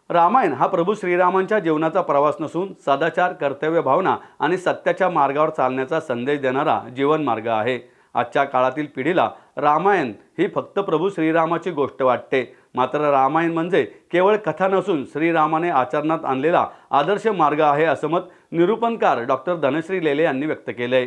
रामायण हा प्रभू श्रीरामांच्या जीवनाचा प्रवास नसून सदाचार, कर्तव्य भावना आणि सत्याच्या मार्गावर चालण्याचा संदेश देणारा जीवन मार्ग आहे। आजच्या काळातील पिढीला रामायण ही फक्त प्रभू श्रीरामाची गोष्ट वाटते, मात्र रामायण म्हणजे केवळ कथा नसून श्रीरामाने आचरणात आणलेला आदर्श मार्ग आहे, असं मत निरूपणकार डॉक्टर धनश्री लेले यांनी व्यक्त केले।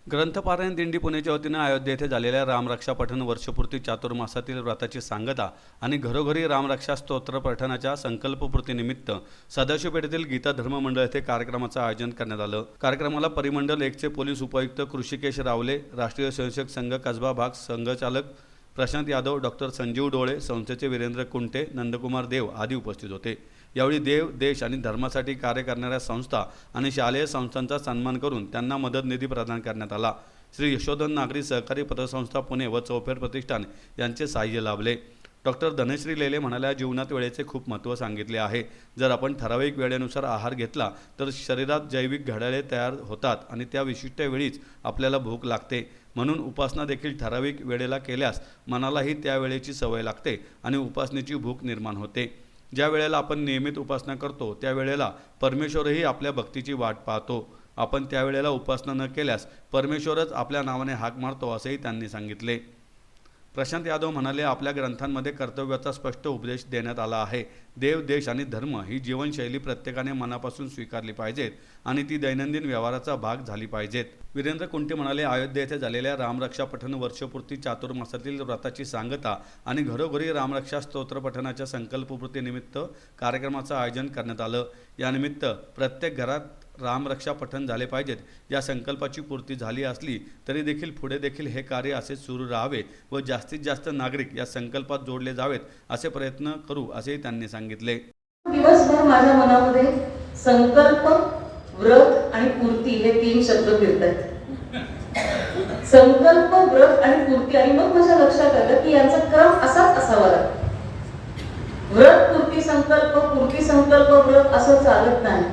ग्रंथपारायण दिंडी पुणेच्या वतीने अयोध्ये येथे झालेल्या रामरक्षा पठण वर्षपूर्ती चातुर्मासातील व्रताची सांगता आणि घरोघरी रामरक्षा स्तोत्र पठणाच्या संकल्पपूर्तीनिमित्त सदाशिवपेठेतील गीता धर्म मंडळ येथे कार्यक्रमाचे आयोजन करण्यात आलं। कार्यक्रमाला परिमंडल 1 चे पोलीस उपायुक्त कृषिकेश रावले, राष्ट्रीय स्वयंसेवक संघ कसबा भाग संघचालक प्रशांत यादव, डॉक्टर संजीव डोळे, संस्थेचे वीरेंद्र कुंटे, नंदकुमार देव आदी उपस्थित होते। यावेळी देव, देश आणि धर्मासाठी कार्य करणाऱ्या संस्था आणि शालेय संस्थांचा सन्मान करून त्यांना मदत निधी प्रदान करण्यात आला। श्री यशोधन नागरी सहकारी पतसंस्था पुणे व चौफेर प्रतिष्ठान यांचे सहाय्य लाभले। डॉक्टर धनश्री लेले म्हणाल्या, जीवनात वेळेचे खूप महत्त्व सांगितले आहे। जर आपण ठराविक वेळेनुसार आहार घेतला तर शरीरात जैविक घड्याळे तयार होतात आणि त्या विशिष्ट वेळीच आपल्याला भूक लागते। म्हणून उपासना देखील ठराविक वेळेला केल्यास मनालाही त्या वेळेची सवय लागते आणि उपासनेची भूक निर्माण होते। ज्या वेळेला आपण नियमित उपासना करतो त्या वेळेला परमेश्वरही आपल्या भक्तीची वाट पाहतो। आपण त्या वेळेला उपासना न केल्यास परमेश्वरच आपल्या नावाने हाक मारतो, असेही त्यांनी सांगितले। प्रशांत यादव म्हणाले, आपल्या ग्रंथांमध्ये कर्तव्याचा स्पष्ट उपदेश देण्यात आला आहे। देव, देश आणि धर्म ही जीवनशैली प्रत्येकाने मनापासून स्वीकारली पाहिजेत आणि ती दैनंदिन व्यवहाराचा भाग झाली पाहिजेत। वीरेंद्र कुंटे म्हणाले, अयोध्ये येथे झालेल्या रामरक्षा पठण वर्षपूर्ती चातुर्मासातील व्रताची सांगता आणि घरोघरी रामरक्षा स्तोत्र पठणाच्या संकल्पपूर्तीनिमित्त कार्यक्रमाचे आयोजन करण्यात आलं। यानिमित्त प्रत्येक घरात रामरक्षा पठण झाले पाहिजेत या संकल्पाची पूर्ती झाली असली तरी देखील पुढे देखील हे कार्य असे सुरू राहावे व जास्तीत जास्त नागरिक या संकल्पात जोडले जावेत असे प्रयत्न करू, असेही त्यांनी सांगितले। दिवसभर माझ्या मनामध्ये संकल्प, व्रत आणि पूर्ती हे 3 शब्द फिरतात। संकल्प, व्रत आणि पूर्ती, आणि मग माझ्या लक्षात आलं की यांचा क्रम असाच असावा लागतो। व्रत, पूर्ती, संकल्प, पूर्ती, संकल्प, व्रत असं चालत नाही,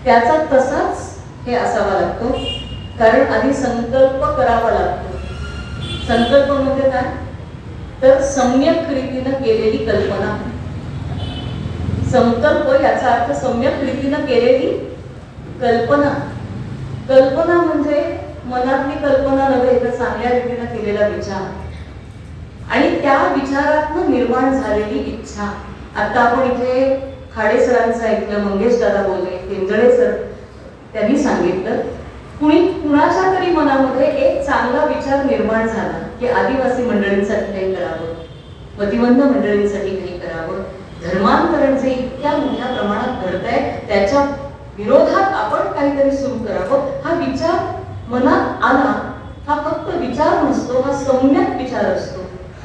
त्याचा तसाच हे असावा लागतो। कारण आधी संकल्प करावा लागतो। संकल्प म्हणजे काय तर सम्यक रीतीने केलेली कल्पना। संकल्प याचा अर्थ सम्यक रीतीने केलेली कल्पना। कल्पना म्हणजे मनातली कल्पना नव्हे तर चांगल्या रीतीने केलेला विचार आणि त्या विचारातून निर्माण झालेली इच्छा। आता आपण इथे खाडे सरांचं ऐकलं, मंगेश दादा बोलले, केंजळे सर त्यांनी सांगितलं, कुणाच्या तरी मनामध्ये एक चांगला विचार निर्माण झाला की आदिवासी मंडळींसाठी काही करावं, मतिमंद मंडळींसाठी काही करावं, धर्मांतरण जे इतक्या मोठ्या प्रमाणात घडतंय त्याच्या विरोधात आपण काहीतरी सुरू करावं। हा विचार मनात आला, हा फक्त विचार नसतो, हा सम्यक विचार असतो,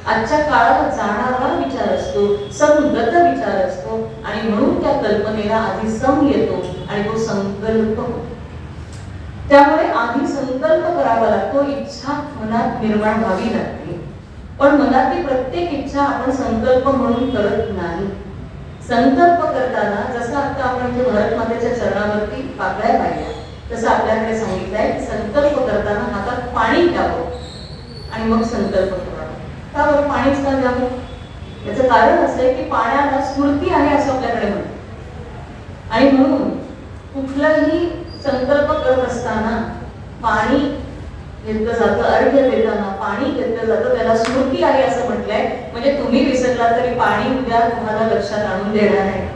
आजच्या काळाला जाणारा विचार असतो, संगत विचार असतो आणि म्हणून त्या कल्पनेला आधी सम येतो आणि तो संकल्प होतो। त्यामुळे आधी संकल्प करावा लागतो, इच्छा मनात निर्माण व्हावी लागते। पण मनातली प्रत्येक इच्छा आपण संकल्प म्हणून करत नाही। संकल्प करताना जसं आता आपण जे भारत मातेच्या चरणावरती पाकळ्या पाहिल्या तसं आपल्याकडे सांगितलंय की संकल्प करताना हातात पाणी घ्यावं आणि मग संकल्प करावा। का बरं पाणीच का घ्यावं? याचं कारण असं आहे की पाण्याला स्फूर्ती आहे असं आपल्याकडे म्हणतात आणि म्हणून कुठलाही संकल्प करत असताना पाणी घेतलं जातं, अर्घ्य देताना पाणी घेतलं जातं, त्याला स्फूर्ती आहे असं म्हटलंय। म्हणजे तुम्ही विसरला तरी पाणी उद्या तुम्हाला लक्षात आणून देणार आहे।